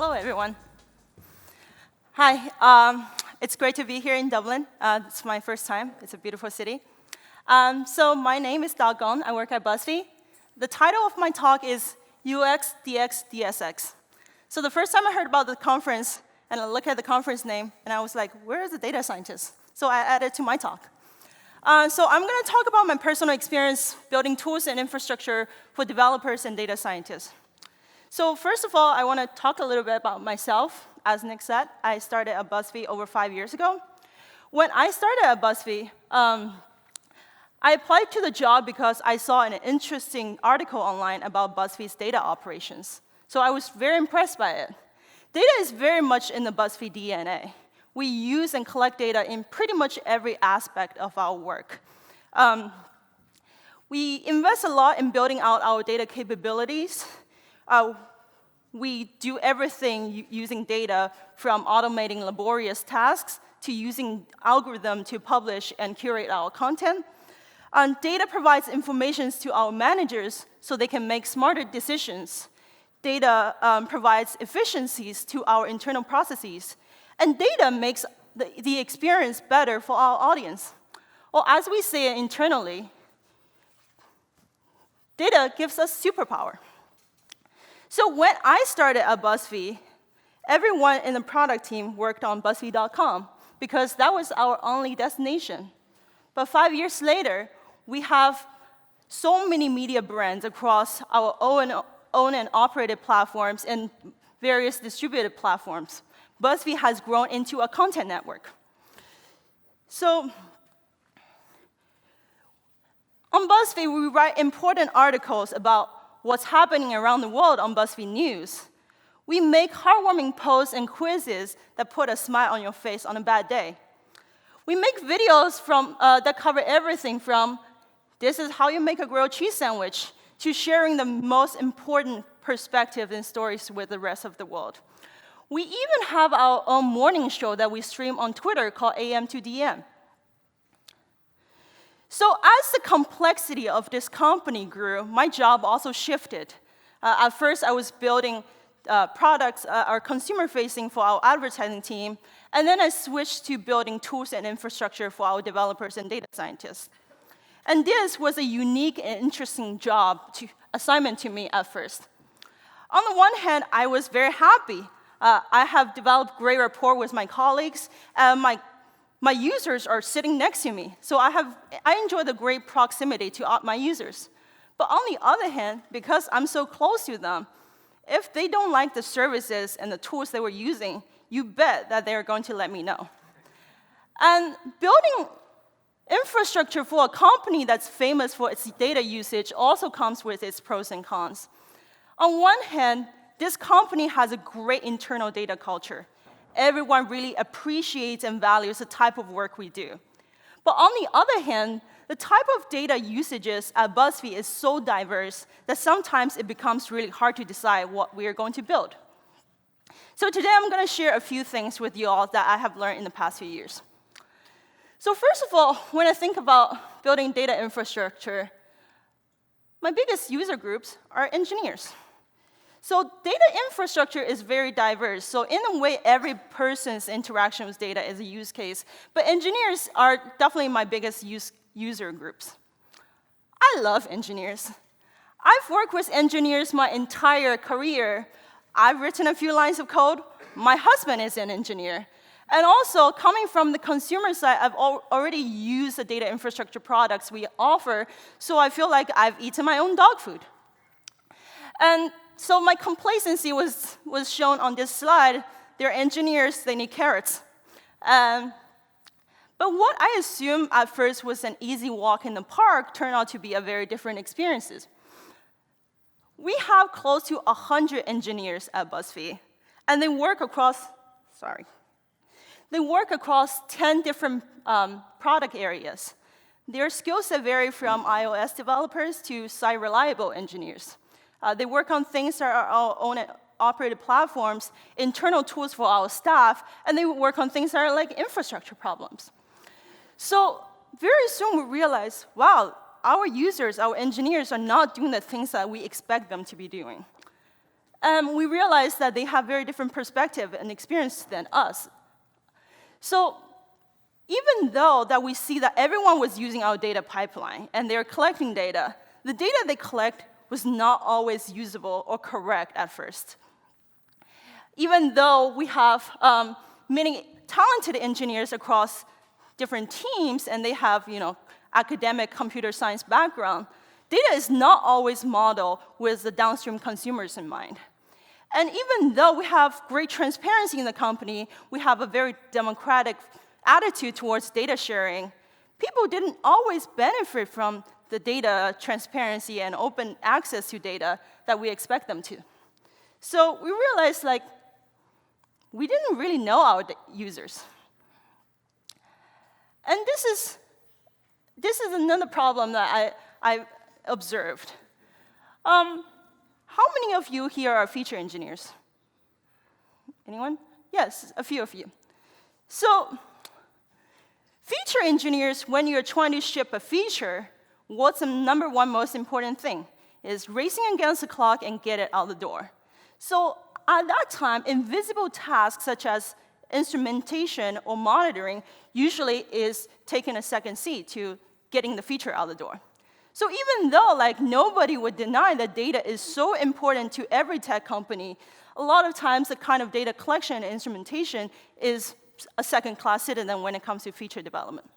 Hello, everyone. Hi, it's great to be here in Dublin. It's my first time. It's a beautiful city. So my name is Gong. I work at Buzzfeed. The title of my talk is UX-DX DSX. So the first time I heard about the conference, and I looked at the conference name, and I was like, where are the data scientists? So I added it to my talk. So I'm going to talk about my personal experience building tools and infrastructure for developers and data scientists. So first of all, I want to talk a little bit about myself. As Nick said, I started at Buzzfeed over 5 years ago. When I started at Buzzfeed, I applied to the job because I saw an interesting article online about Buzzfeed's data operations. So I was very impressed by it. Data is very much in the Buzzfeed DNA. We use and collect data in pretty much every aspect of our work. We invest a lot in building out our data capabilities. We do everything using data, from automating laborious tasks to using algorithms to publish and curate our content. Data provides information to our managers so they can make smarter decisions. Data provides efficiencies to our internal processes. And data makes the experience better for our audience. Or as we say it internally, data gives us superpower. So when I started at Buzzfeed, everyone in the product team worked on Buzzfeed.com because that was our only destination. But 5 years later, we have so many media brands across our own and operated platforms and various distributed platforms. Buzzfeed has grown into a content network. So on Buzzfeed, we write important articles about what's happening around the world on Buzzfeed News. We make heartwarming posts and quizzes that put a smile on your face on a bad day. We make videos that cover everything from this is how you make a grilled cheese sandwich to sharing the most important perspectives and stories with the rest of the world. We even have our own morning show that we stream on Twitter called AM to DM. So as the complexity of this company grew, my job also shifted. At first, I was building products or consumer-facing for our advertising team, and then I switched to building tools and infrastructure for our developers and data scientists. And this was a unique and interesting assignment to me at first. On the one hand, I was very happy. I have developed great rapport with my colleagues. My users are sitting next to me, so I enjoy the great proximity to my users. But on the other hand, because I'm so close to them, if they don't like the services and the tools they were using, you bet that they're going to let me know. And building infrastructure for a company that's famous for its data usage also comes with its pros and cons. On one hand, this company has a great internal data culture. Everyone really appreciates and values the type of work we do. But on the other hand, the type of data usages at Buzzfeed is so diverse that sometimes it becomes really hard to decide what we are going to build. So today I'm going to share a few things with you all that I have learned in the past few years. So first of all, when I think about building data infrastructure, my biggest user groups are engineers. So data infrastructure is very diverse. So in a way, every person's interaction with data is a use case. But engineers are definitely my biggest user groups. I love engineers. I've worked with engineers my entire career. I've written a few lines of code. My husband is an engineer. And also, coming from the consumer side, I've already used the data infrastructure products we offer, so I feel like I've eaten my own dog food. And so my complacency was shown on this slide. They're engineers, they need carrots. But what I assumed at first was an easy walk in the park turned out to be a very different experience. We have close to 100 engineers at Buzzfeed, and they work across 10 different product areas. Their skill set vary from iOS developers to site reliable engineers. They work on things that are our own operated platforms, internal tools for our staff, and they work on things that are like infrastructure problems. So very soon we realized, wow, our users, our engineers are not doing the things that we expect them to be doing. we realized that they have very different perspective and experience than us. So even though that we see that everyone was using our data pipeline and they're collecting data, the data they collect was not always usable or correct at first. Even though we have many talented engineers across different teams and they have academic computer science background, data is not always modeled with the downstream consumers in mind. And even though we have great transparency in the company, we have a very democratic attitude towards data sharing, people didn't always benefit from the data transparency and open access to data that we expect them to. So we realized we didn't really know our users. And this is another problem that I observed. How many of you here are feature engineers? Anyone? Yes, a few of you. So feature engineers, when you're trying to ship a feature, what's the number one most important thing? Is racing against the clock and get it out the door. So at that time, invisible tasks such as instrumentation or monitoring usually is taking a second seat to getting the feature out the door. So even though nobody would deny that data is so important to every tech company, a lot of times the kind of data collection and instrumentation is a second-class citizen when it comes to feature development.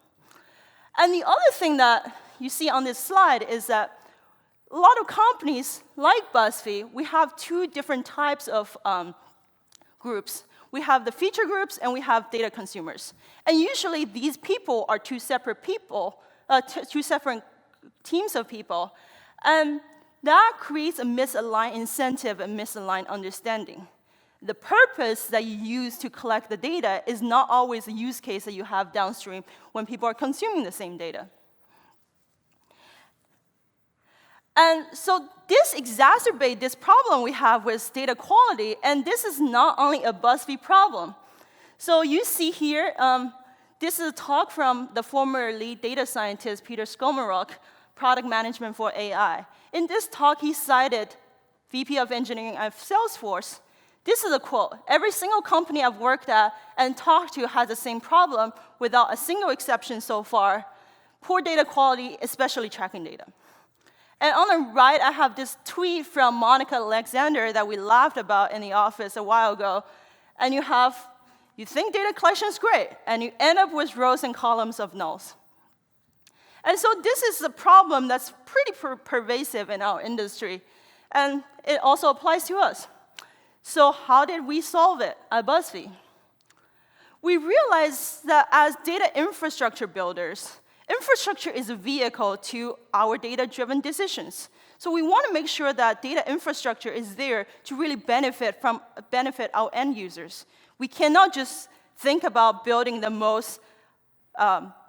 And the other thing that you see on this slide is that a lot of companies like BuzzFeed, we have two different types of groups. We have the feature groups and we have data consumers. And usually these people are two separate people, two separate teams of people. And that creates a misaligned incentive and misaligned understanding. The purpose that you use to collect the data is not always a use case that you have downstream when people are consuming the same data. And so this exacerbates this problem we have with data quality, and this is not only a BuzzFeed problem. So you see here, this is a talk from the former lead data scientist, Peter Skomarok, product management for AI. In this talk, he cited VP of engineering at Salesforce. This is a quote: "Every single company I've worked at and talked to has the same problem without a single exception so far: poor data quality, especially tracking data." And on the right, I have this tweet from Monica Alexander that we laughed about in the office a while ago. And you think data collection is great, and you end up with rows and columns of nulls. And so this is a problem that's pretty pervasive in our industry, and it also applies to us. So how did we solve it at BuzzFeed? We realized that as data infrastructure builders, infrastructure is a vehicle to our data-driven decisions. So we want to make sure that data infrastructure is there to really benefit our end users. We cannot just think about building the most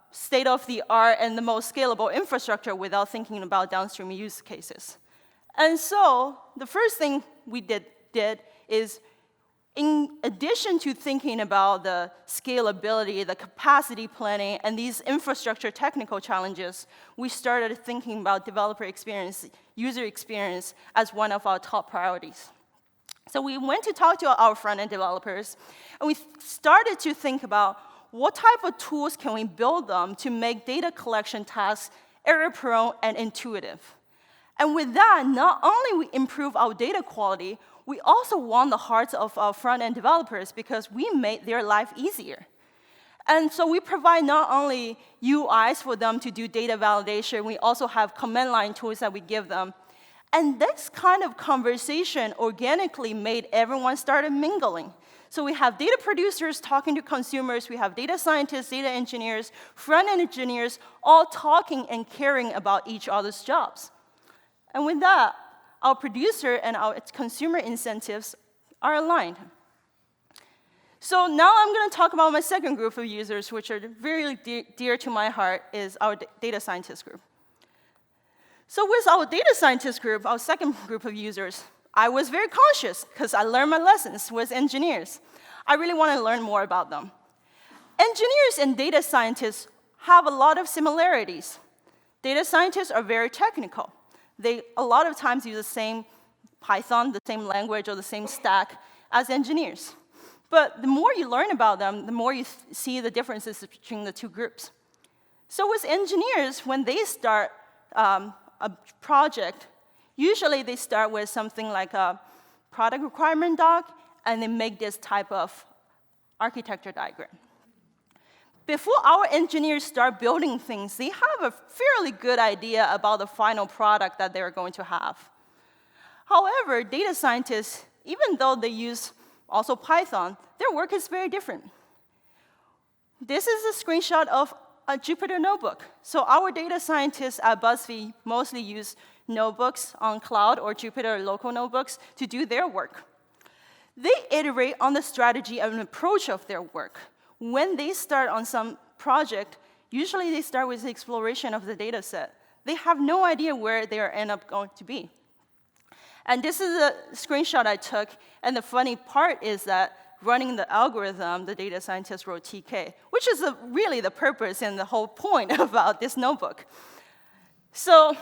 state-of-the-art and the most scalable infrastructure without thinking about downstream use cases. And so the first thing we did is, in addition to thinking about the scalability, the capacity planning, and these infrastructure technical challenges, we started thinking about developer experience, user experience, as one of our top priorities. So we went to talk to our front-end developers, and we started to think about what type of tools can we build them to make data collection tasks error-prone and intuitive. And with that, not only we improve our data quality, we also won the hearts of our front-end developers because we made their life easier. And so we provide not only UIs for them to do data validation, we also have command line tools that we give them. And this kind of conversation organically made everyone started mingling. So we have data producers talking to consumers, we have data scientists, data engineers, front-end engineers, all talking and caring about each other's jobs. And with that, our producer and our consumer incentives are aligned. So now I'm going to talk about my second group of users, which are very dear to my heart, is our data scientist group. So with our data scientist group, our second group of users, I was very conscious because I learned my lessons with engineers. I really want to learn more about them. Engineers and data scientists have a lot of similarities. Data scientists are very technical. They, a lot of times, use the same Python, the same language or the same stack as engineers. But the more you learn about them, the more you see the differences between the two groups. So with engineers, when they start a project, usually they start with something like a product requirement doc, and they make this type of architecture diagram. Before our engineers start building things, they have a fairly good idea about the final product that they're going to have. However, data scientists, even though they use also Python, their work is very different. This is a screenshot of a Jupyter notebook. So our data scientists at Buzzfeed mostly use notebooks on cloud or Jupyter local notebooks to do their work. They iterate on the strategy and approach of their work. When they start on some project, usually they start with the exploration of the data set. They have no idea where they end up going to be. And this is a screenshot I took, and the funny part is that running the algorithm, the data scientist wrote TK, which is really the purpose and the whole point about this notebook. So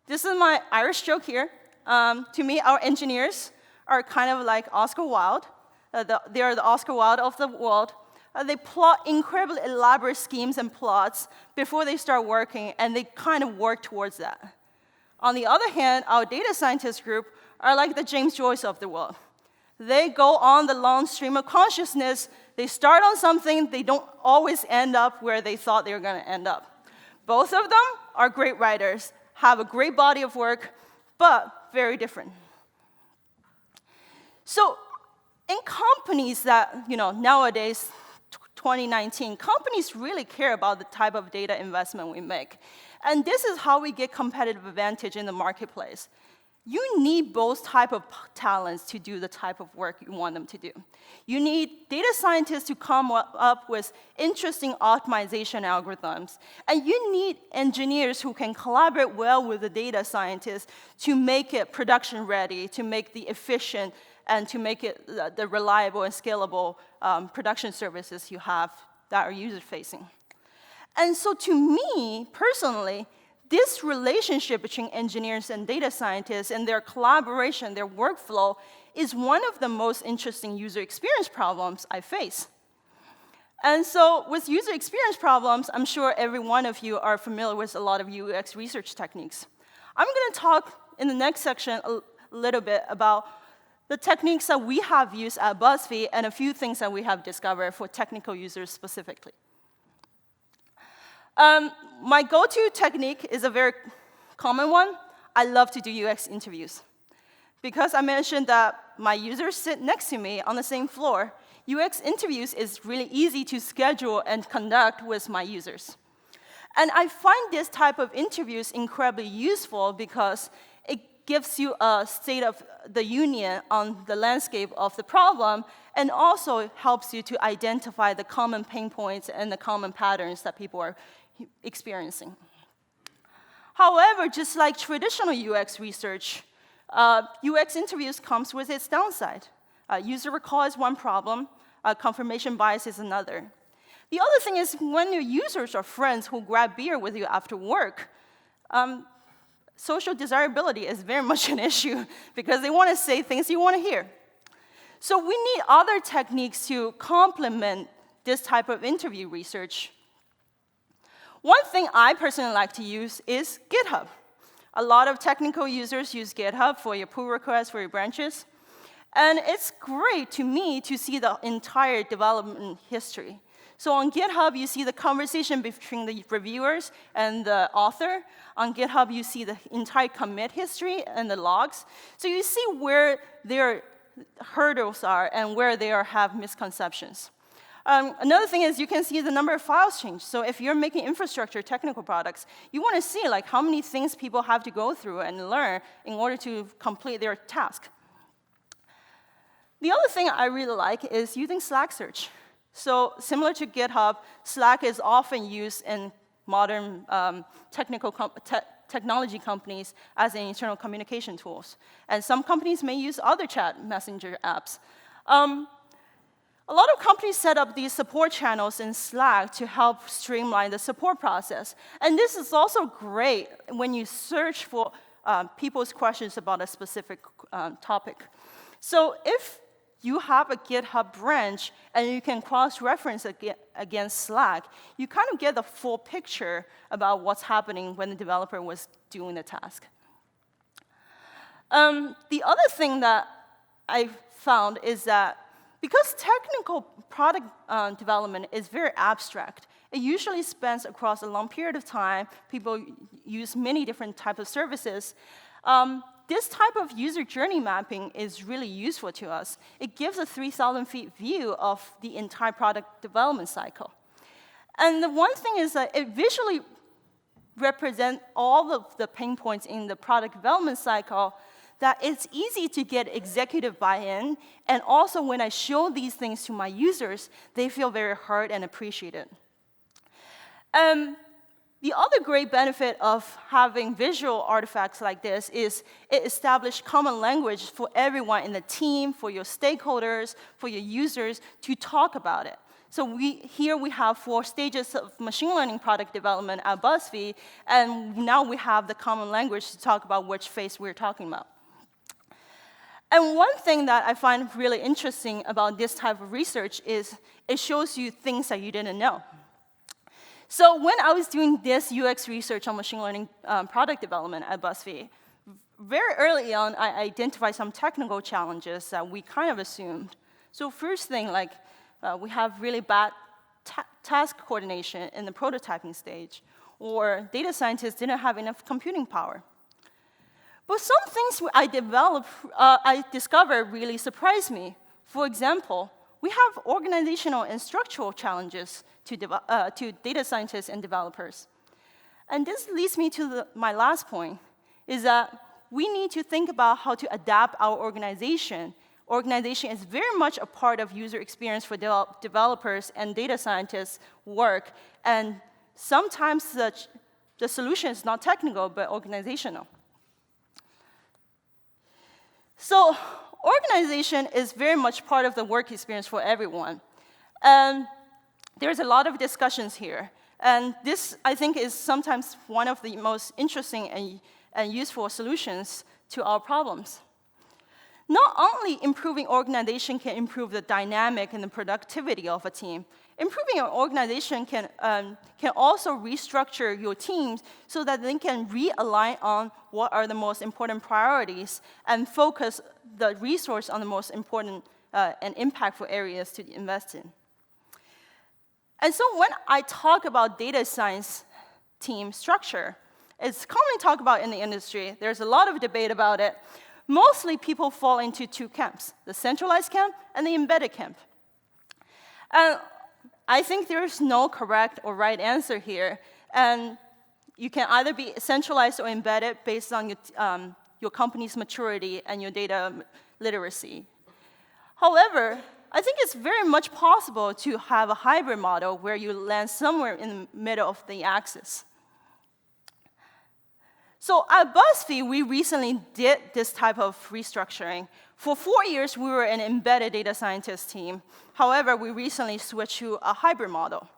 this is my Irish joke here. To me, our engineers are kind of like Oscar Wilde. They are the Oscar Wilde of the world. They plot incredibly elaborate schemes and plots before they start working, and they kind of work towards that. On the other hand, our data scientist group are like the James Joyce of the world. They go on the long stream of consciousness. They start on something. They don't always end up where they thought they were going to end up. Both of them are great writers, have a great body of work, but very different. So in companies that, nowadays, 2019, companies really care about the type of data investment we make. And this is how we get competitive advantage in the marketplace. You need both type of talents to do the type of work you want them to do. You need data scientists to come up with interesting optimization algorithms. And you need engineers who can collaborate well with the data scientists to make it production ready, to make the efficient, and to make it the reliable and scalable production services you have that are user-facing. And so to me, personally, this relationship between engineers and data scientists and their collaboration, their workflow, is one of the most interesting user experience problems I face. And so with user experience problems, I'm sure every one of you are familiar with a lot of UX research techniques. I'm going to talk in the next section a little bit about the techniques that we have used at Buzzfeed and a few things that we have discovered for technical users specifically. My go-to technique is a very common one. I love to do UX interviews. Because I mentioned that my users sit next to me on the same floor, UX interviews is really easy to schedule and conduct with my users. And I find this type of interviews incredibly useful because it gives you a state of the union on the landscape of the problem, and also helps you to identify the common pain points and the common patterns that people are experiencing. However, just like traditional UX research, UX interviews comes with its downside. User recall is one problem, confirmation bias is another. The other thing is when your users are friends who grab beer with you after work, social desirability is very much an issue because they want to say things you want to hear. So we need other techniques to complement this type of interview research. One thing I personally like to use is GitHub. A lot of technical users use GitHub for your pull requests, for your branches. And it's great to me to see the entire development history. So on GitHub, you see the conversation between the reviewers and the author. On GitHub, you see the entire commit history and the logs. So you see where their hurdles are and where they have misconceptions. Another thing is you can see the number of files changed. So if you're making infrastructure technical products, you want to see how many things people have to go through and learn in order to complete their task. The other thing I really like is using Slack search. So similar to GitHub, Slack is often used in modern technology companies as an internal communication tools. And some companies may use other chat messenger apps. A lot of companies set up these support channels in Slack to help streamline the support process. And this is also great when you search for people's questions about a specific topic. So if you have a GitHub branch and you can cross-reference against Slack, you kind of get the full picture about what's happening when the developer was doing the task. The other thing that I found is that because technical product development is very abstract, it usually spans across a long period of time. People use many different types of services. This type of user journey mapping is really useful to us. It gives a 3,000 feet view of the entire product development cycle. And the one thing is that it visually represents all of the pain points in the product development cycle, that it's easy to get executive buy-in, and also when I show these things to my users, they feel very heard and appreciated. The other great benefit of having visual artifacts like this is it establishes common language for everyone in the team, for your stakeholders, for your users to talk about it. So here we have 4 stages of machine learning product development at BuzzFeed, and now we have the common language to talk about which phase we're talking about. And one thing that I find really interesting about this type of research is it shows you things that you didn't know. So when I was doing this UX research on machine learning product development at BuzzFeed, very early on, I identified some technical challenges that we kind of assumed. So first thing, like we have really bad task coordination in the prototyping stage, or data scientists didn't have enough computing power. But some things I discovered really surprised me. For example, we have organizational and structural challenges to data scientists and developers. And this leads me to my last point, is that we need to think about how to adapt our organization. Organization is very much a part of user experience for developers and data scientists' work, and sometimes the solution is not technical, but organizational. So organization is very much part of the work experience for everyone. And there's a lot of discussions here. And this, I think, is sometimes one of the most interesting and useful solutions to our problems. Not only improving organization can improve the dynamic and the productivity of a team, improving your organization can also restructure your teams so that they can realign on what are the most important priorities and focus the resource on the most important and impactful areas to invest in. And so when I talk about data science team structure, it's commonly talked about in the industry. There's a lot of debate about it. Mostly people fall into 2 camps, the centralized camp and the embedded camp. And I think there's no correct or right answer here. And you can either be centralized or embedded based on your company's maturity and your data literacy. However, I think it's very much possible to have a hybrid model where you land somewhere in the middle of the axis. So at BuzzFeed, we recently did this type of restructuring. For 4 years, we were an embedded data scientist team. However, we recently switched to a hybrid model.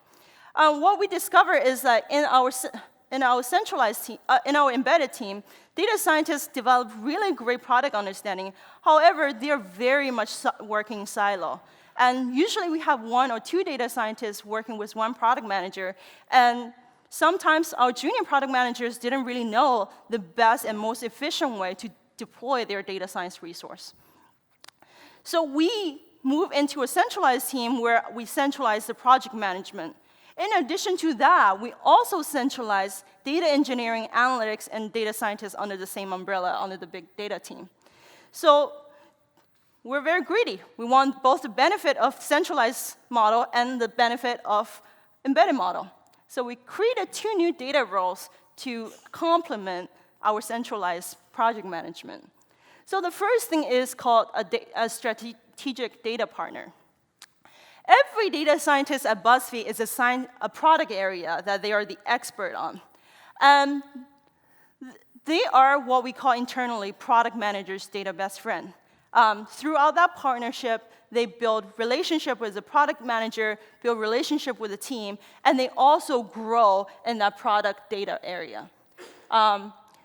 What we discovered is that in our centralized team, in our embedded team, data scientists develop really great product understanding. However, they're very much working silo. And usually we have 1 or 2 data scientists working with 1 product manager. And sometimes our junior product managers didn't really know the best and most efficient way to deploy their data science resource. So we move into a centralized team where we centralize the project management. In addition to that, we also centralize data engineering, analytics, and data scientists under the same umbrella, under the big data team. So we're very greedy. We want both the benefit of centralized model and the benefit of embedded model. So we created 2 new data roles to complement our centralized project management. So the first thing is called a strategic data partner. Every data scientist at BuzzFeed is assigned a product area that they are the expert on. And they are what we call internally product managers' data best friend. Throughout that partnership, they build relationship with the product manager, build relationship with the team, and they also grow in that product data area.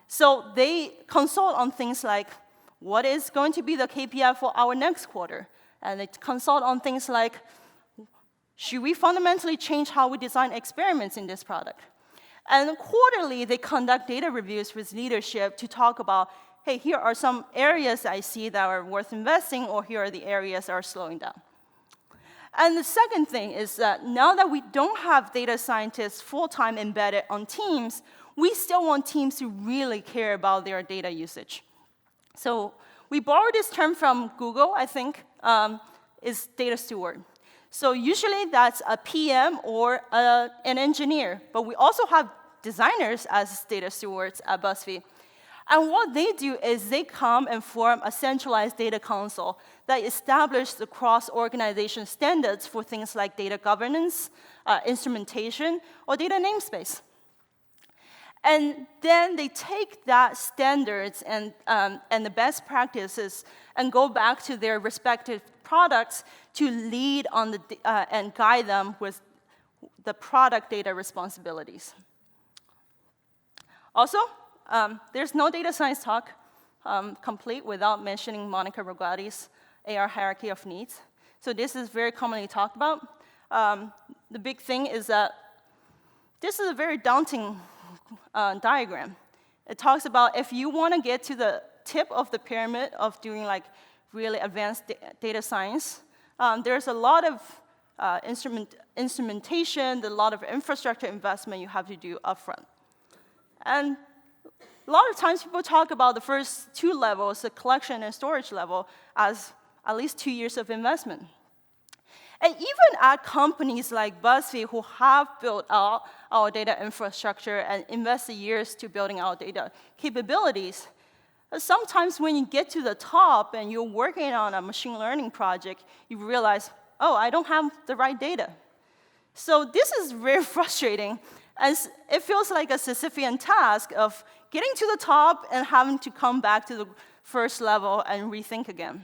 So they consult on things like, what is going to be the KPI for our next quarter? And they consult on things like, should we fundamentally change how we design experiments in this product? And quarterly, they conduct data reviews with leadership to talk about, hey, here are some areas I see that are worth investing, or here are the areas that are slowing down. And the second thing is that now that we don't have data scientists full-time embedded on teams, we still want teams to really care about their data usage. So we borrowed this term from Google, I think, is data steward. So usually that's a PM or an engineer, but we also have designers as data stewards at Buzzfeed. And what they do is they come and form a centralized data council that establishes the cross-organization standards for things like data governance, instrumentation, or data namespace. And then they take that standards and the best practices and go back to their respective products to lead on the, and guide them with the product data responsibilities. Also, there's no data science talk complete without mentioning Monica Rogati's AR hierarchy of needs. So this is very commonly talked about. The big thing is that this is a very daunting diagram. It talks about if you want to get to the tip of the pyramid of doing like really advanced data science, there's a lot of instrumentation, a lot of infrastructure investment you have to do upfront. And a lot of times people talk about the first two levels, the collection and storage level, as at least 2 years of investment. And even at companies like Buzzfeed, who have built out our data infrastructure and invested years to building our data capabilities, sometimes when you get to the top and you're working on a machine learning project, you realize, oh, I don't have the right data. So this is very frustrating, as it feels like a Sisyphean task of getting to the top and having to come back to the first level and rethink again.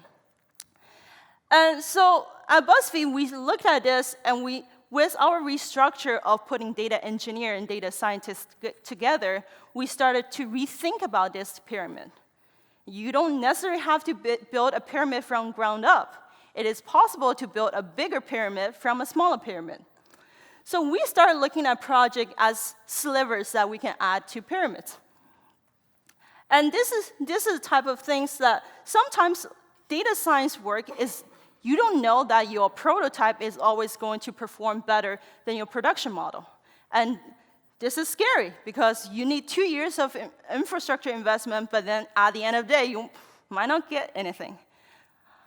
And so at Buzzfeed, we looked at this, and with our restructure of putting data engineer and data scientists together, we started to rethink about this pyramid. You don't necessarily have to build a pyramid from ground up. It is possible to build a bigger pyramid from a smaller pyramid. So we started looking at projects as slivers that we can add to pyramids. And this is the type of things that sometimes data science work is, you don't know that your prototype is always going to perform better than your production model. And this is scary, because you need 2 years of infrastructure investment, but then at the end of the day, you might not get anything.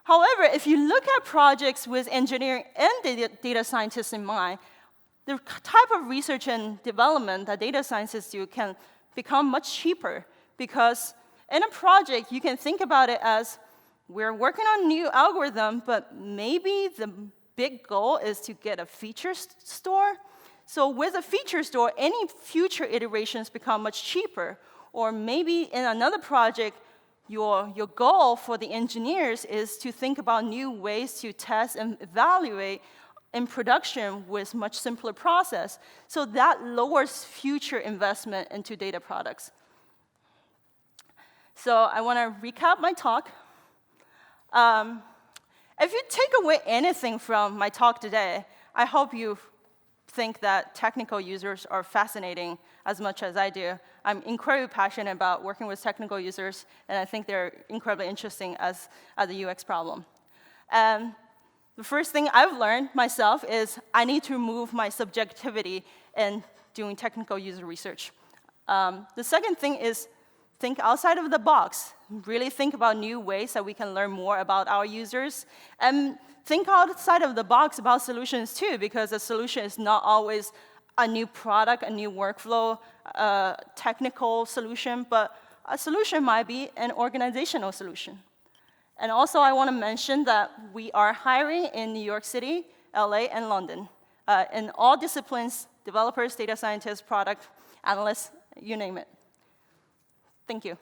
However, if you look at projects with engineering and data scientists in mind, the type of research and development that data scientists do can become much cheaper, because in a project, you can think about it as, we're working on a new algorithm, but maybe the big goal is to get a feature store. So with a feature store, any future iterations become much cheaper. Or maybe in another project, your goal for the engineers is to think about new ways to test and evaluate in production with much simpler process. So that lowers future investment into data products. So I want to recap my talk. If you take away anything from my talk today, I hope you think that technical users are fascinating as much as I do. I'm incredibly passionate about working with technical users, and I think they're incredibly interesting as a UX problem. The first thing I've learned myself is I need to remove my subjectivity in doing technical user research. The second thing is think outside of the box. Really think about new ways that we can learn more about our users. And think outside of the box about solutions too, because a solution is not always a new product, a new workflow, a technical solution, but a solution might be an organizational solution. And also, I want to mention that we are hiring in New York City, LA, and London. In all disciplines, developers, data scientists, product analysts, you name it. Thank you.